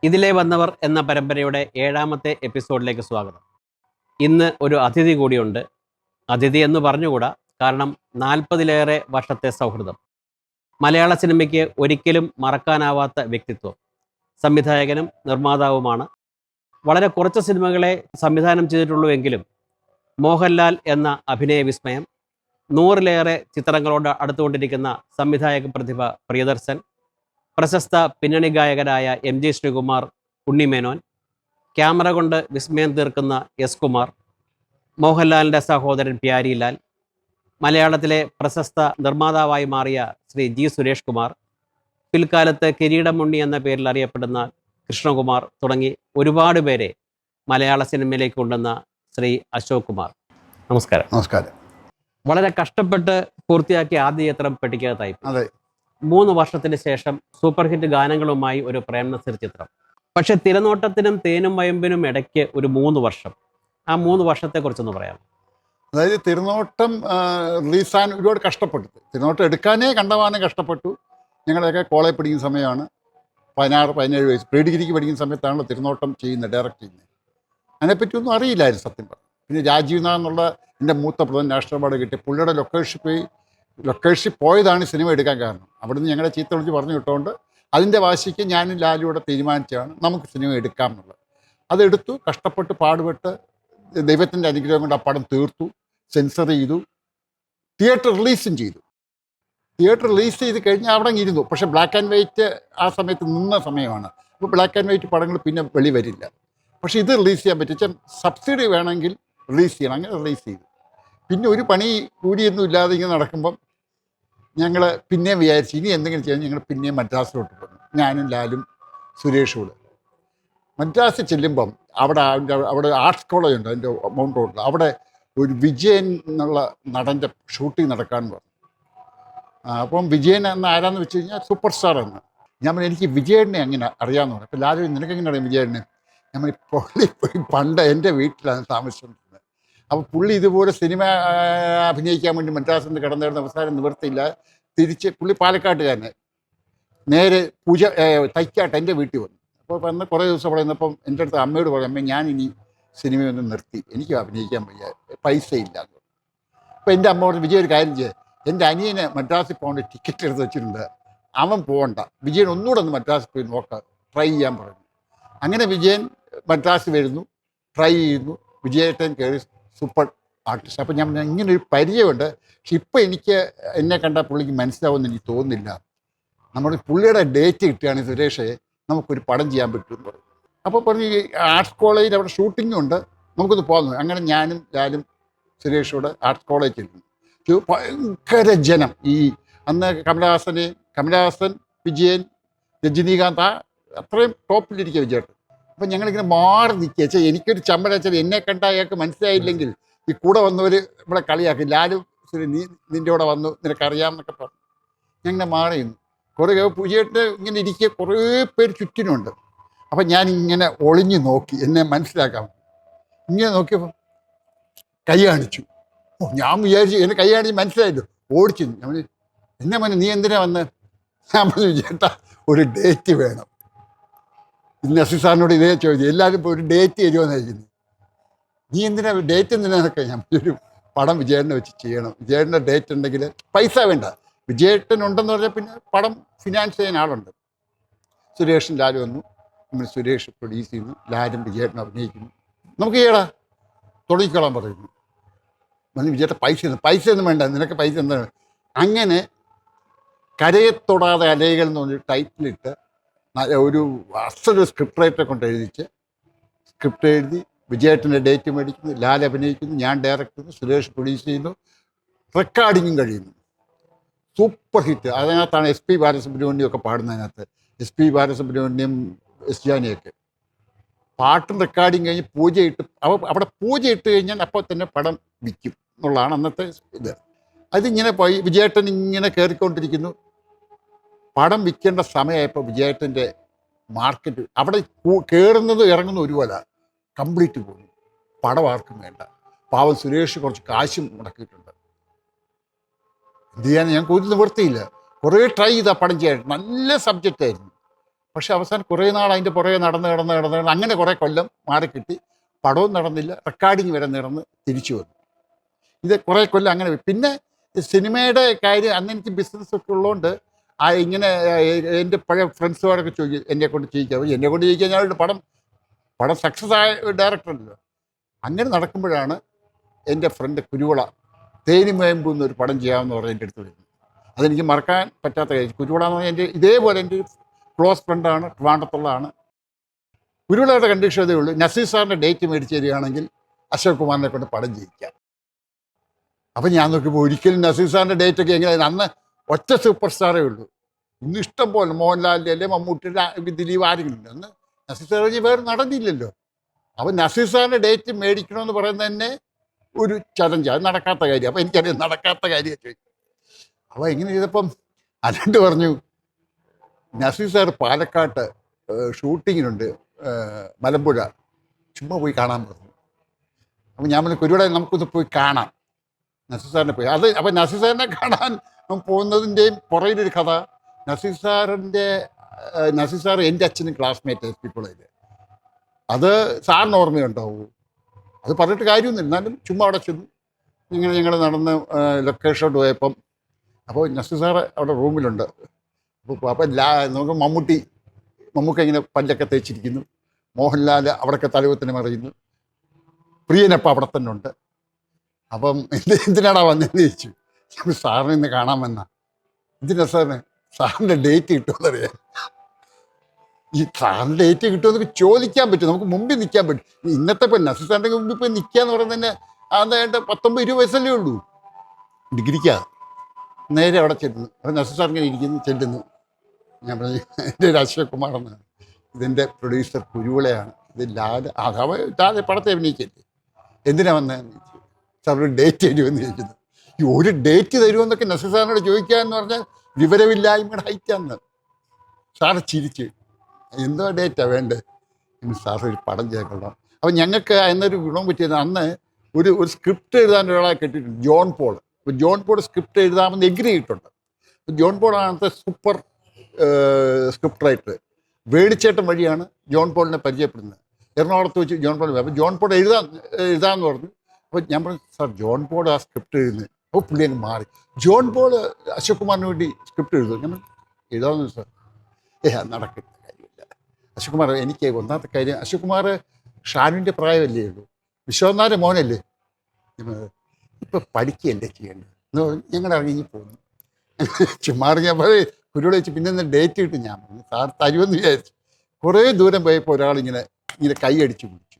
ഇതിലെ വന്നവർ എന്ന പരമ്പരയുടെ 7ാമത്തെ എപ്പിസോഡിലേക്ക് സ്വാഗതം. ഇന്ന് ഒരു അതിഥി കൂടിയുണ്ട്. അതിഥി എന്ന് പറഞ്ഞുകൂടാ, കാരണം 40ലേറെ വർഷത്തെ സൗഹൃദം, മലയാള സിനിമയ്ക്ക് ഒരിക്കലും മറക്കാനാവാത്ത വ്യക്തിത്വം, സംവിധായകനും നിർമ്മാതാവുമാണ്. വളരെ കുറച്ച് സിനിമകളെ സംവിധാനം ചെയ്തിട്ടുള്ളൂവെങ്കിലും മോഹൻലാൽ എന്ന അഭിനയ വിസ്മയം, 100ലേറെ ചിത്രങ്ങളോട് അടുത്തുകൊണ്ടിരിക്കുന്ന സംവിധായക പ്രതിഭ പ്രിയദർശൻ, പ്രശസ്ത പിന്നണി ഗായകരായ MG ശ്രീകുമാർ, ഉണ്ണിമേനോൻ, ക്യാമറ കൊണ്ട് വിസ്മയം തീർക്കുന്ന S കുമാർ, മോഹൻലാലിൻ്റെ സഹോദരൻ പ്യാരിലാൽ, മലയാളത്തിലെ പ്രശസ്ത നിർമ്മാതാവായി മാറിയ ശ്രീ G സുരേഷ് കുമാർ, പിൽക്കാലത്ത് കിരീടമുണ്ണി എന്ന പേരിൽ അറിയപ്പെടുന്ന കൃഷ്ണകുമാർ തുടങ്ങി ഒരുപാട് പേരെ മലയാള സിനിമയിലേക്ക് കൊണ്ടുവന്ന ശ്രീ അശോക് കുമാർ. നമസ്കാരം. നമസ്കാരം. വളരെ കഷ്ടപ്പെട്ട് പൂർത്തിയാക്കിയ ആദ്യ ചിത്രം പെട്ടിക്കകത്തായി. അതെ. 3 വർഷത്തിന് ശേഷം സൂപ്പർ ഹിറ്റ് ഗാനങ്ങളുമായി ഒരു പ്രേം നസീർ ചിത്രം. പക്ഷെ തിരനോട്ടത്തിനും തേനും വയമ്പിനും ഇടയ്ക്ക് ഒരു 3 വർഷം. ആ 3 വർഷത്തെക്കുറിച്ചൊന്ന് പറയാം. അതായത് തിരുനോട്ടം റിലീസാൻ ഒരുപാട് കഷ്ടപ്പെട്ടു. തിരുനോട്ടം എടുക്കാനേ കണ്ടമാനം കഷ്ടപ്പെട്ടു. ഞങ്ങളൊക്കെ കോളേജ് പഠിക്കുന്ന സമയമാണ്. 16-17 വയസ്സ് പ്രീ ഡിഗ്രിക്ക് പഠിക്കുന്ന സമയത്താണല്ലോ തിരുനോട്ടം ഡയറക്റ്റ് ചെയ്യുന്നത്. അതിനെപ്പറ്റിയൊന്നും അറിയില്ലായിരുന്നു സത്യം പറഞ്ഞു. പിന്നെ രാജീവ് എന്നുള്ള എൻ്റെ മൂത്ത പ്രധാന നാഷണൽ അവാർഡ് കിട്ടി. പുള്ളിയുടെ ലൊക്കേഷനിൽ പോയതാണ് സിനിമ എടുക്കാൻ കാരണം. അവിടുന്ന് ഞങ്ങളെ ചീത്ത വിളിച്ച് പറഞ്ഞു വിട്ടുകൊണ്ട് അതിൻ്റെ വാശിക്ക് ഞാനും ലാലുകൂടെ തീരുമാനിച്ചാണ് നമുക്ക് സിനിമ എടുക്കാം എന്നുള്ളത്. അതെടുത്തു, കഷ്ടപ്പെട്ട് പാടുപെട്ട് ദൈവത്തിൻ്റെ അനുഗ്രഹം കൊണ്ട് ആ പടം തീർത്തു, സെൻസർ ചെയ്തു, തിയേറ്റർ റിലീസും ചെയ്തു. തിയേറ്റർ റിലീസ് ചെയ്ത് കഴിഞ്ഞാൽ അവിടെ ഇരുന്നു. പക്ഷേ ബ്ലാക്ക് ആൻഡ് വൈറ്റ് ആ സമയത്ത് നിന്ന സമയമാണ്. അപ്പോൾ ബ്ലാക്ക് ആൻഡ് വൈറ്റ് പടങ്ങൾ പിന്നെ വെളി വരില്ല. പക്ഷേ ഇത് റിലീസ് ചെയ്യാൻ പറ്റും. സബ്സിഡി വേണമെങ്കിൽ റിലീസ് ചെയ്യണം. അങ്ങനെ റിലീസ് ചെയ്തു. പിന്നെ ഒരു പണി കൂടിയൊന്നും ഇല്ലാതെ ഇങ്ങനെ നടക്കുമ്പം ഞങ്ങൾ പിന്നെയും വിചാരിച്ചു ഇനി എന്തെങ്കിലും ചെയ്യാൻ. ഞങ്ങൾ പിന്നെയും മദ്രാസിലോട്ട് പോകുന്നു, ഞാനും ലാലും സുരേഷും കൂടെ. മദ്രാസിൽ ചെല്ലുമ്പം അവിടെ ആർട്സ് കോളേജ് ഉണ്ട്, അതിൻ്റെ മൗണ്ട് റോഡിൽ. അവിടെ ഒരു വിജയൻ എന്നുള്ള നടൻ്റെ ഷൂട്ടിംഗ് നടക്കാമെന്ന് പറഞ്ഞു. അപ്പം വിജയൻ എന്ന് ആരാന്ന് വെച്ച് കഴിഞ്ഞാൽ സൂപ്പർ സ്റ്റാർ എന്ന്. ഞാൻ പറഞ്ഞു എനിക്ക് വിജയനെ അങ്ങനെ അറിയാമെന്ന് പറഞ്ഞു. അപ്പോൾ ലാലു നിനക്കെങ്ങനെ അറിയാം വിജയനെ? നമ്മൾ പണ്ട് എൻ്റെ വീട്ടിലാണ് താമസിച്ചുകൊണ്ടിരുന്നത്. അപ്പോൾ പുള്ളി ഇതുപോലെ സിനിമ അഭിനയിക്കാൻ വേണ്ടി മദ്രാസിൽ നിന്ന് കിടന്നിരുന്ന അവസാനം നിവൃത്തിയില്ല. തിരിച്ച് പുള്ളി പാലക്കാട്ടുകാരനെ നേരെ തൈക്കാട്ട് എൻ്റെ വീട്ടിൽ വന്നു. അപ്പോൾ വന്ന് കുറേ ദിവസം അവിടെ നിന്നപ്പം എൻ്റെ അടുത്ത് അമ്മയോട് പറഞ്ഞു, അമ്മ ഞാനിനി സിനിമയൊന്നും നിർത്തി, എനിക്ക് അഭിനയിക്കാൻ വയ്യ, പൈസ ഇല്ല. അപ്പോൾ എൻ്റെ അമ്മ പറഞ്ഞു, വിജയ് ഒരു കാര്യം ചെയ്യുക, എൻ്റെ അനിയനെ മദ്രാസിൽ പോകേണ്ട ടിക്കറ്റ് എടുത്ത് വെച്ചിട്ടുണ്ട്, അവൻ പോകണ്ട, വിജയൻ ഒന്നുകൂടെ ഒന്ന് മദ്രാസിൽ പോയി നോക്കാം, ട്രൈ ചെയ്യാൻ പറഞ്ഞു. അങ്ങനെ വിജയൻ മദ്രാസിൽ വരുന്നു, ട്രൈ ചെയ്യുന്നു, വിജയേട്ടൻ കയറി സൂപ്പർ ആർട്ടിസ്റ്റ്. അപ്പോൾ ഞാൻ ഇങ്ങനൊരു പരിചയമുണ്ട്. പക്ഷെ ഇപ്പോൾ എന്നെ കണ്ടാൽ പുള്ളിക്ക് മനസ്സിലാവുമെന്ന് എനിക്ക് തോന്നുന്നില്ല. നമ്മൾ പുള്ളിയുടെ ഡേറ്റ് കിട്ടുകയാണെങ്കിൽ സുരേഷെ നമുക്കൊരു പടം ചെയ്യാൻ പറ്റുമെന്ന് പറയും. അപ്പോൾ പറഞ്ഞു ആർട്സ് കോളേജിൽ അവിടെ ഷൂട്ടിങ്ങും ഉണ്ട്, നമുക്കൊന്ന് പോകുന്നു. അങ്ങനെ ഞാനും ലാലും സുരേഷോട് ആർട്സ് കോളേജിൽ ചെല്ലുന്നു. ഭയങ്കര ജനം. ഈ അന്ന് കമലഹാസൻ, വിജയൻ, രജനീകാന്ത് അത്രയും ടോപ്പിലിരിക്കുക വിജയേട്ടൻ. അപ്പം ഞങ്ങളിങ്ങനെ മാറി നിൽക്കുക. വെച്ചാൽ എനിക്കൊരു ചമ്മലാച്ചാൽ എന്നെ കണ്ടാൽ അയാൾക്ക് മനസ്സിലായില്ലെങ്കിൽ ഈ കൂടെ വന്നവർ ഇവിടെ കളിയാക്കി, ലാലു നിൻ്റെ കൂടെ വന്നു നിനക്കറിയാമെന്നൊക്കെ പറഞ്ഞു. ഞങ്ങനെ മാറി നിന്നു. കുറേ വിജയേട്ടൻ ഇങ്ങനെ ഇരിക്കുക, കുറേ പേര് ചുറ്റിനുണ്ട്. അപ്പം ഞാനിങ്ങനെ ഒളിഞ്ഞു നോക്കി എന്നെ മനസ്സിലാക്കാൻ. ഇങ്ങനെ നോക്കിയപ്പോൾ കൈ കാണിച്ചു. ഞാൻ വിചാരിച്ചു എന്നെ കൈ കാണിച്ച് മനസ്സിലായല്ലോ, ഓടിച്ചു. ഞാൻ എന്നെ മോനെ നീ എന്തിനാ വന്ന്? ഞാൻ പറഞ്ഞു വിജയേട്ടാ ഒരു ഡേറ്റ് വേണം. നസീർ സാറിനോട് ഇതേ ചോദിച്ചു, എല്ലാവരും ഇപ്പോൾ ഒരു ഡേറ്റ് തരുമെന്ന് ചോദിക്കുന്നു. നീ എന്തിനാ ഡേറ്റ് എന്തിനാന്നൊക്കെ. ഞാൻ ഒരു പടം വിജയേട്ടനെ വെച്ച് ചെയ്യണം, വിജയേട്ടൻ്റെ ഡേറ്റ് ഉണ്ടെങ്കിൽ പൈസ വേണ്ട. വിജയേട്ടനുണ്ടെന്ന് പറഞ്ഞാൽ പിന്നെ പടം ഫിനാൻസ് ചെയ്യാൻ ആളുണ്ട്. സുരേഷും ലാലും വന്നു. നമ്മൾ സുരേഷ് പ്രൊഡ്യൂസ് ചെയ്യുന്നു, ലാലും വിജയേട്ടൻ അഭിനയിക്കുന്നു. നമുക്ക് ചെയ്യടാ, തുടങ്ങിക്കോളാൻ പറയുന്നു. വിജയേട്ടൻ പൈസ ഒന്നും വേണ്ട, നിനക്ക് പൈസ എന്താണ്? അങ്ങനെ കരയെ തൊടാതെ അലകൾ എന്ന് പറഞ്ഞൊരു ടൈറ്റിലിട്ട് ഒരു അസല് സ്ക്രിപ്റ്റ് റൈറ്ററെ കൊണ്ട് എഴുതിച്ച് സ്ക്രിപ്റ്റ് എഴുതി വിജയേട്ടൻ്റെ ഡേറ്റ് മേടിക്കുന്നു, ലാൽ അഭിനയിക്കുന്നു, ഞാൻ ഡയറക്റ്റ് ചെയ്യുന്നു, സുരേഷ് പ്രൊഡ്യൂസ് ചെയ്യുന്നു, റെക്കോർഡിങ്ങും കഴിയുന്നു. Super hit. അതിനകത്താണ് SP ബാലസുബ്രഹ്മണ്യം ഒക്കെ പാടുന്നതിനകത്ത്. SP Balasubrahmanyam, S ജാനിയൊക്കെ. പാട്ടും റെക്കോർഡിങ് കഴിഞ്ഞ് പൂജയിട്ട് അവിടെ പൂജയിട്ട് കഴിഞ്ഞാൽ അപ്പോൾ തന്നെ പടം വിൽക്കും എന്നുള്ളതാണ് അന്നത്തെ ഇത്. അതിങ്ങനെ പോയി വിജയേട്ടൻ ഇങ്ങനെ കയറിക്കൊണ്ടിരിക്കുന്നു. പടം വിൽക്കേണ്ട സമയമായപ്പോൾ വിജയേട്ടൻ്റെ മാർക്കറ്റ് അവിടെ കയറുന്നത് ഇറങ്ങുന്ന ഒരുപോലെ കംപ്ലീറ്റ് പോകുന്നു. പടം ആർക്കും വേണ്ട. പാവം സുരേഷ് കുറച്ച് കാശും മുടക്കിയിട്ടുണ്ട്. എന്ത് ചെയ്യാൻ ഞങ്ങൾക്ക് ഒരു നിവൃത്തിയില്ല. കുറേ ട്രൈ ചെയ്താൽ പടം ചെയ്യാൻ. നല്ല സബ്ജക്റ്റായിരുന്നു. പക്ഷെ അവസാനം കുറേ നാൾ അതിൻ്റെ പുറകെ നടന്ന് അങ്ങനെ കുറേ കൊല്ലം മാറിക്കിട്ടി. പടവും നടന്നില്ല, റെക്കോർഡിങ് വരെ നടന്ന് തിരിച്ചു വന്നു. ഇത് കുറേ കൊല്ലം അങ്ങനെ പിന്നെ സിനിമയുടെ കാര്യം അന്ന് എനിക്ക് ബിസിനസ്സൊക്കെ ഉള്ളതുകൊണ്ട് ഇങ്ങനെ എൻ്റെ പഴയ ഫ്രണ്ട്സുകാരൊക്കെ ചോദിക്കും എന്നെ കൊണ്ട് ചെയ്യിക്കാം, എന്നെ കൊണ്ട് ചെയ്യിക്കാൻ ഞാനൊരു പടം സക്സസ് ആയ ഒരു ഡയറക്ടറല്ലോ. അങ്ങനെ നടക്കുമ്പോഴാണ് എൻ്റെ ഫ്രണ്ട് കുരുവിള തേനിമയമ്പു എന്നൊരു പടം ചെയ്യാമെന്ന് പറഞ്ഞ് എൻ്റെ അടുത്ത് വരുന്നത്. അതെനിക്ക് മറക്കാൻ പറ്റാത്ത കാര്യം. കുരുവിള എന്ന് പറഞ്ഞാൽ എൻ്റെ ഇതേപോലെ എൻ്റെ ക്ലോസ് ഫ്രണ്ടാണ്, ട്രിവാൻഡ്രത്തുള്ളതാണ്. കുരുവിളയുടെ കണ്ടീഷൻ ഇതേ ഉള്ളൂ, നസീർ സാറിൻ്റെ ഡേറ്റ് മേടിച്ച് തരികയാണെങ്കിൽ അശോക് കുമാറിനെ കൊണ്ട് പടം ചെയ്യിക്കാം. അപ്പം ഞാൻ നോക്കിയപ്പോൾ ഒരിക്കലും നസീർ സാറിൻ്റെ ഡേറ്റൊക്കെ എങ്ങനെയായിരുന്നു. അന്ന് ഒറ്റ സൂപ്പർ സ്റ്റാറേ ഉള്ളൂ. ഇന്ന് ഇഷ്ടം പോലെ മോഹൻലാലിൻ്റെ അല്ലെ മമ്മൂട്ടിയുടെ ദിലീപ് ആരെങ്കിലും ഉണ്ട്. അന്ന് നസീർ സാർ കഴിഞ്ഞ് വേറെ നടന്നില്ലല്ലോ. അപ്പം നസീർ സാറിൻ്റെ ഡേറ്റ് മേടിക്കണമെന്ന് പറയുന്നത് തന്നെ ഒരു ചലഞ്ച്. അത് നടക്കാത്ത കാര്യം. അപ്പം എനിക്കറിയാം നടക്കാത്ത കാര്യം ചോദിക്കും. അപ്പോൾ ഇങ്ങനെ ചെയ്തപ്പം അല്ലാണ്ട് പറഞ്ഞു നസീർ സാർ പാലക്കാട്ട് ഷൂട്ടിങ്ങിനുണ്ട് മലമ്പുഴ, ചുമ്മാ പോയി കാണാൻ പറഞ്ഞു. അപ്പം ഞാൻ പറഞ്ഞു ഒരുപാട് നമുക്കൊന്ന് പോയി കാണാം നസീർ സാറിനെ പോയി. അത് അപ്പം നസീർ സാറിനെ കാണാൻ പോകുന്നതിൻ്റെയും പുറകിലൊരു കഥ. നസീർ സാർ എൻ്റെ അച്ഛനും ക്ലാസ്മേറ്റ് എസ് പി കോളേജിൽ. അത് സാറിന് ഓർമ്മയുണ്ടാവൂ. അത് പറഞ്ഞിട്ട് കാര്യമൊന്നുമില്ല, എന്നാലും ചുമ്മാ അവിടെ ചെന്നു. ഇങ്ങനെ ഞങ്ങൾ നടന്ന് ലൊക്കേഷനോട്ട് പോയപ്പം അപ്പോൾ നസീർ സാറ് അവിടെ റൂമിലുണ്ട്. അപ്പം നമുക്ക് മമ്മൂക്ക ഇങ്ങനെ പല്ലൊക്കെ തേച്ചിരിക്കുന്നു, മോഹൻലാൽ അവിടെയൊക്കെ തലവത്തിന് മറിയുന്നു, പ്രിയനപ്പം അവിടെ തന്നെ ഉണ്ട്. അപ്പം എന്തിനാടാ വന്നതെന്ന് ചോദിച്ചു. സാറിനെ ഇന്ന് കാണാൻ വന്ന. എന്തിനാ സാറിൻ്റെ ഡേറ്റ് കിട്ടുമെന്നറിയാം. ഈ സാറിൻ്റെ ഡേറ്റ് കിട്ടുമെന്നൊക്കെ ചോദിക്കാൻ പറ്റും, നമുക്ക് മുമ്പിൽ നിൽക്കാൻ പറ്റും. ഇന്നത്തെ ഇപ്പം നസീർ സാറിൻ്റെ മുമ്പിൽ പോയി നിൽക്കുക എന്ന് പറയുന്നത് തന്നെ അതായിട്ട് 19-20 വയസ്സല്ലേ ഉള്ളൂ, ഡിഗ്രിക്കാ. നേരെ അവിടെ ചെല്ലുന്നു. അപ്പം നസീർ സാർ ഇങ്ങനെ ഇരിക്കുന്നു, ചെല്ലുന്നു. ഞാൻ പറഞ്ഞു എൻ്റെ ഒരു അശോക് കുമാർ എന്നാണ്, ഇതിൻ്റെ പ്രൊഡ്യൂസർ കുരുവിളയാണ്, ഇത് ലാൽ പടത്തെ അഭിനയിക്കല്ലേ, എന്തിനാ വന്നതെന്ന് ചോദിച്ചു. സാർ ഒരു ഡേറ്റ് തരുമെന്ന് ചോദിക്കുന്നു. ഈ ഒരു ഡേറ്റ് തരുമെന്നൊക്കെ നസീർ സാറിനോട് ചോദിക്കുക എന്ന് പറഞ്ഞാൽ വിവരമില്ലായ്മയുടെ ഹൈറ്റാന്ന്. സാറ് ചിരിച്ച് എന്തോ ഡേറ്റാണ് വേണ്ടത് എന്ന്. സാർ ഒരു പടം ചെയ്തോളാം. അപ്പം ഞങ്ങൾക്ക് എന്നൊരു ഗുണം പറ്റിയത് അന്ന് ഒരു സ്ക്രിപ്റ്റ് എഴുതാൻ ഒരാളെ കെട്ടിയിട്ടുണ്ട്, ജോൺ പോൾ. അപ്പോൾ ജോൺ പോൾ സ്ക്രിപ്റ്റ് എഴുതാമെന്ന് എഗ്രി ചെയ്തിട്ടുണ്ട്. ജോൺ പോളാണത്തെ സൂപ്പർ സ്ക്രിപ്റ്റ് റൈറ്റർ. വേണിച്ചേട്ടൻ വഴിയാണ് ജോൺ പോളിനെ പരിചയപ്പെടുന്നത്. എറണാകുളത്ത് വെച്ച് ജോൺ പോൾ. അപ്പോൾ ജോൺ പോൾ എഴുതാമെന്ന് പറഞ്ഞു. അപ്പോൾ ഞാൻ പറഞ്ഞു സാർ ജോൺ പോൾ ആ സ്ക്രിപ്റ്റ് എഴുതുന്നത്. അപ്പോൾ പുള്ളി അങ്ങ് മാറി. ജോൺ പോൾ അശോക് കുമാറിന് വേണ്ടി സ്ക്രിപ്റ്റ് എഴുതും. ഞാൻ എഴുതാമെന്ന് സാർ. നടക്കുന്ന കാര്യമില്ല അശോക് കുമാർ. എനിക്ക് ഒന്നാമത്തെ കാര്യം, അശോക് കുമാർ ഷാനുവിൻ്റെ പ്രായമല്ലേ ഉള്ളൂ, വിശ്വനാഥൻ്റെ മോനല്ലേ, ഇപ്പം പഠിക്കുകയല്ലേ ചെയ്യേണ്ടത്. ഞങ്ങൾ ഇറങ്ങി പോകുന്നു. ചുമ്മാ ഞാൻ പറയും കുരുവിടെ വെച്ച് പിന്നെ ഡേറ്റ് കിട്ടും. ഞാൻ പറഞ്ഞു സാർ തരുമെന്ന് വിചാരിച്ചു. കുറേ ദൂരം പോയപ്പോൾ ഒരാളിങ്ങനെ കൈ അടിച്ച് പിടിച്ചു.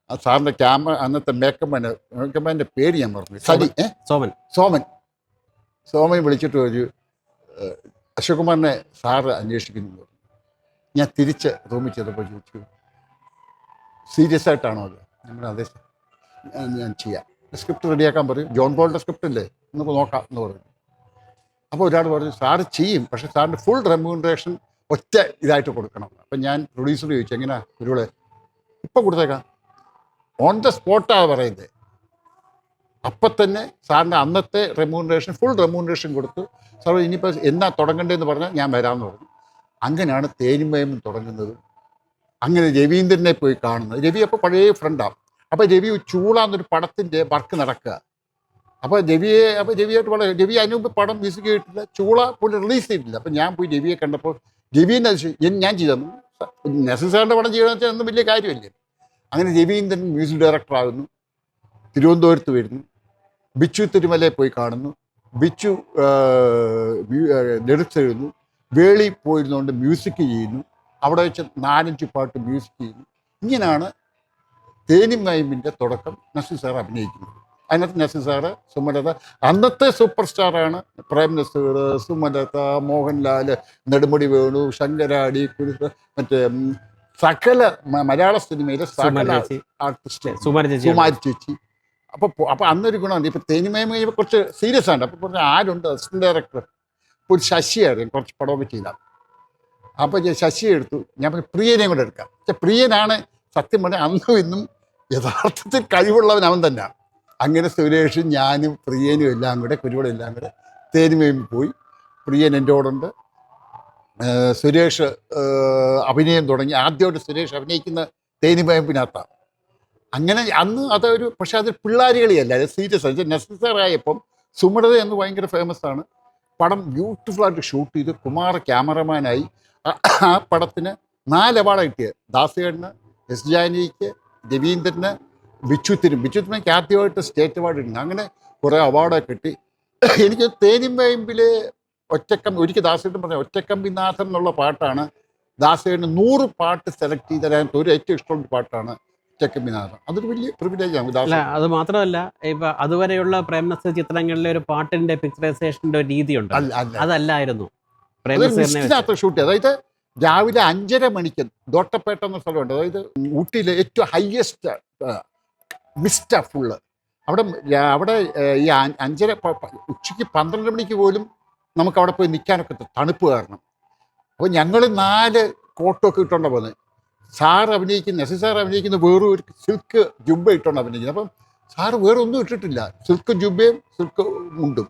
ആ സാറിൻ്റെ ക്യാമറ അന്നത്തെ മേക്കപ്പ് പേര് ഞാൻ പറഞ്ഞു, സോമൻ വിളിച്ചിട്ട് ഒരു അശോക് കുമാറിനെ സാറ് അന്വേഷിക്കുന്നു പറഞ്ഞു. ഞാൻ തിരിച്ച് റൂമിൽ ചെയ്തപ്പോൾ ചോദിച്ചു സീരിയസ് ആയിട്ടാണോ അത്? അതെ ഞാൻ ചെയ്യാം, സ്ക്രിപ്റ്റ് റെഡിയാക്കാൻ പറയും. ജോൺ പോളിൻ്റെ സ്ക്രിപ്റ്റ് അല്ലേ, നമുക്ക് നോക്കാം എന്ന് പറഞ്ഞു. അപ്പോൾ ഒരാൾ പറഞ്ഞു സാറ് ചെയ്യും, പക്ഷേ സാറിൻ്റെ ഫുൾ റെമ്യൂണറേഷൻ ഒറ്റ ഇതായിട്ട് കൊടുക്കണം. അപ്പം ഞാൻ പ്രൊഡ്യൂസർ ചോദിച്ചു എങ്ങനെയാ ഒരുവിടെ ഇപ്പം കൊടുത്തേക്കാം, ഓൺ ദ സ്പോട്ടാണ് പറയുന്നത്. അപ്പം തന്നെ സാറിൻ്റെ അന്നത്തെ റെമ്യൂണറേഷൻ ഫുൾ റെമ്യൂണറേഷൻ കൊടുത്തു. സാർ ഇനിയിപ്പോൾ എന്നാ തുടങ്ങേണ്ടതെന്ന് പറഞ്ഞാൽ ഞാൻ വരാമെന്ന് പറഞ്ഞു. അങ്ങനെയാണ് തേനിമയം തുടങ്ങുന്നത്. അങ്ങനെ രവീന്ദ്രനെ പോയി കാണുന്നത്. രവി അപ്പോൾ പഴയ ഫ്രണ്ടാണ്. അപ്പോൾ രവി ചൂളാന്നൊരു പടത്തിൻ്റെ വർക്ക് നടക്കുക. അപ്പോൾ രവിയായിട്ട് രവി അതിന് മുമ്പ് പടം മ്യൂസിക് ചെയ്തിട്ടില്ല, ചൂള പോലും റിലീസ് ചെയ്തിട്ടില്ല. അപ്പോൾ ഞാൻ പോയി രവിയെ കണ്ടപ്പോൾ രവീന്ദ്രൻ ഞാൻ ചെയ്തു നസീർ സാറിൻ്റെ പടം ചെയ്യണമെന്ന് വെച്ചാൽ ഒന്നും വലിയ കാര്യമല്ലേ. അങ്ങനെ രവീന്ദ്രൻ മ്യൂസിക് ഡയറക്ടറാകുന്നു, തിരുവനന്തപുരത്ത് വരുന്നു, ബിച്ചു തിരുമലയെ പോയി കാണുന്നു, ബിച്ചു ലിറിക്സ് എഴുതുന്നു, വേളി പോയിരുന്നുകൊണ്ട് മ്യൂസിക് ചെയ്യുന്നു, അവിടെ വെച്ച് 4-5 പാട്ട് മ്യൂസിക് ചെയ്യുന്നു. ഇങ്ങനെയാണ് തേനിമയമിൻ്റെ തുടക്കം. നസീർ സാർ അഭിനയിക്കുന്നത്. അതിനകത്ത് നസീർ സാറ്, സുമലത, അന്നത്തെ സൂപ്പർ സ്റ്റാറാണ്. പ്രേം നസീർ, സുമലത, മോഹൻലാൽ, നെടുമുടി വേണു, ശങ്കരാടി, മറ്റേ സകല മലയാള സിനിമയിലെ സകല ആർട്ടിസ്റ്റ്, സുമാരി ചേച്ചി. അപ്പോൾ അന്നൊരു ഗുണമുണ്ട്. ഇപ്പോൾ തേനിമയം കുറച്ച് സീരിയസ് ആണ്. അപ്പോൾ കുറച്ച് ആരുണ്ട് അസിസ്റ്റന്റ് ഡയറക്ടർ, ഒരു ശശിയായിരുന്നു, കുറച്ച് പടമൊക്കെ ചെയ്താൽ. അപ്പോൾ ഞാൻ ശശിയെ എടുത്തു. ഞാൻ പറഞ്ഞു പ്രിയനെയും കൂടെ എടുക്കാം. പക്ഷെ പ്രിയനാണ് സത്യം പറഞ്ഞാൽ അന്നും ഇന്നും യഥാർത്ഥത്തിൽ കഴിവുള്ളവൻ അവൻ തന്നെയാണ്. അങ്ങനെ സുരേഷും ഞാനും പ്രിയനും എല്ലാം കൂടെ കുരുവളും എല്ലാം കൂടെ തേനിമയും പോയി. പ്രിയൻ എൻ്റെ കൂടെ ഉണ്ട്, സുരേഷ് അഭിനയം തുടങ്ങി. ആദ്യമായിട്ട് സുരേഷ് അഭിനയിക്കുന്ന തേനിമയമ്പിനകത്താണ്. അങ്ങനെ അന്ന് അതൊരു, പക്ഷെ അത് പിള്ളാരികളിയല്ല, അത് സീരിയസ് ആണ്. നെസസറായപ്പം സുമൃത എന്ന് ഭയങ്കര ഫേമസ് ആണ്. പടം ബ്യൂട്ടിഫുള്ളായിട്ട് ഷൂട്ട് ചെയ്ത് കുമാർ ക്യാമറമാനായി. ആ പടത്തിന് 4 അവാർഡ് കിട്ടിയത്. ദാസേട്ടന്, എസ് ജാനകിക്ക്, രവീന്ദ്രന്, ബിച്ചുത്തിനൊക്കെ ആദ്യമായിട്ട് സ്റ്റേറ്റ് അവാർഡ് കിട്ടുന്നത്. അങ്ങനെ കുറേ അവാർഡൊക്കെ കിട്ടി. എനിക്ക് തേനിമയമ്പിൽ ഒരിക്കൽ ദാസേട്ടൻ പറഞ്ഞ ഒറ്റക്കമ്പിനാഥൻ എന്നുള്ള പാട്ടാണ് ദാസേട്ടന് 100 പാട്ട് സെലക്ട് ചെയ്തതിനകത്ത് ഒരു ഏറ്റവും ഇഷ്ടമുള്ള പാട്ടാണ് ഒറ്റക്കമ്പിനാഥൻ. അതൊരു വലിയ പ്രിവിലേജാണ് അല്ല, അത് മാത്രമല്ല, ഇപ്പൊ അതുവരെയുള്ള പ്രേംനസീർ ചിത്രങ്ങളിലെ ഒരു പാട്ടിന്റെ പിക്ചറൈസേഷന്റെ ഒരു രീതിയുണ്ട്. അതല്ലായിരുന്നു പ്രേംനസീറിനെ ഷൂട്ട്. അതായത് രാവിലെ 5:30 മണിക്ക് ദോട്ടപ്പേട്ട എന്ന സ്ഥലമുണ്ട്. അതായത് ഊട്ടിയിലെ ഏറ്റവും ഹയസ്റ്റ് മിസ്റ്റാ ഫുള്ള്. അവിടെ ഈ 5:30 ഉച്ചയ്ക്ക് 12 മണിക്ക് പോലും നമുക്ക് അവിടെ പോയി നിൽക്കാനൊക്കെ തണുപ്പ് കാരണം. അപ്പോൾ ഞങ്ങൾ 4 കോട്ടൊക്കെ ഇട്ടുകൊണ്ടാണ് പോകുന്നത്. നസീർ സാർ അഭിനയിക്കുന്ന വേറൊരു ഒരു സിൽക്ക് ജുബ്ബ ഇട്ടുകൊണ്ട് അഭിനയിക്കുന്നത്. അപ്പം സാറ് വേറെ ഒന്നും ഇട്ടിട്ടില്ല, സിൽക്ക് ജുബ്ബയും സിൽക്ക് മുണ്ടും.